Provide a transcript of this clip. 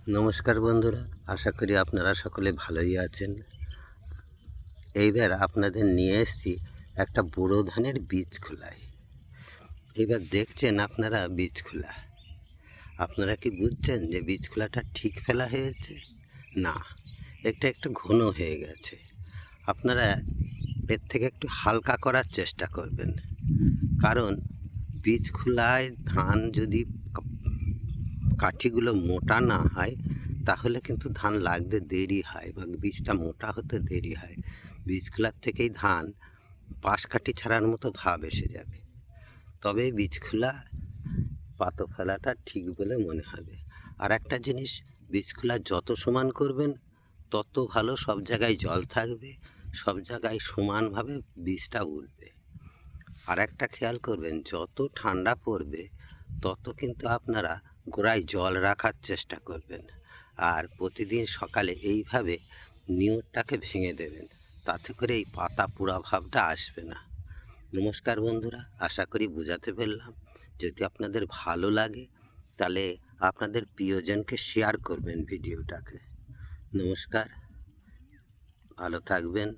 নমস্কার বন্ধুরা, আশা করি আপনারা সকলে ভালোই আছেন। এইবার আপনাদের নিয়ে এসেছি একটা বোরো ধানের বীজ খোলায়। এইবার দেখছেন আপনারা বীজ খোলা, আপনারা কি বুঝছেন যে বীজ খোলাটা ঠিক ফেলা হয়েছে? না, এটা একটু ঘন হয়ে গেছে। আপনারা এর থেকে একটু হালকা করার চেষ্টা করবেন, কারণ বীজ খোলায় ধান যদি কাঠিগুলো মোটা না হয় তাহলে কিন্তু ধান লাগতে দেরি হয় বা বীজটা মোটা হতে দেরি হয়। বীজ খোলার থেকেই ধান পাশ কাঠি ছাড়ার মতো ভাব এসে যাবে, তবে বীজ খোলা পাতো ফেলাটা ঠিক বলে মনে হবে। আর একটা জিনিস, বীজ খোলা যত সমান করবেন তত ভালো, সব জায়গায় জল থাকবে, সব জায়গায় সমানভাবে বীজটা উঠবে। আর একটা খেয়াল করবেন, যত ঠান্ডা পড়বে তত কিন্তু আপনারা গোড়ায় জল রাখার চেষ্টা করবেন। আর প্রতিদিন সকালে এইভাবে নিয়রটাকে ভেঙে দেবেন, তাতে করে এই পাতা পোড়া ভাবটা আসবে না। নমস্কার বন্ধুরা, আশা করি বোঝাতে পারলাম। যদি আপনাদের ভালো লাগে তাহলে আপনাদের প্রিয়জনকে শেয়ার করবেন ভিডিওটাকে। নমস্কার, ভালো থাকবেন।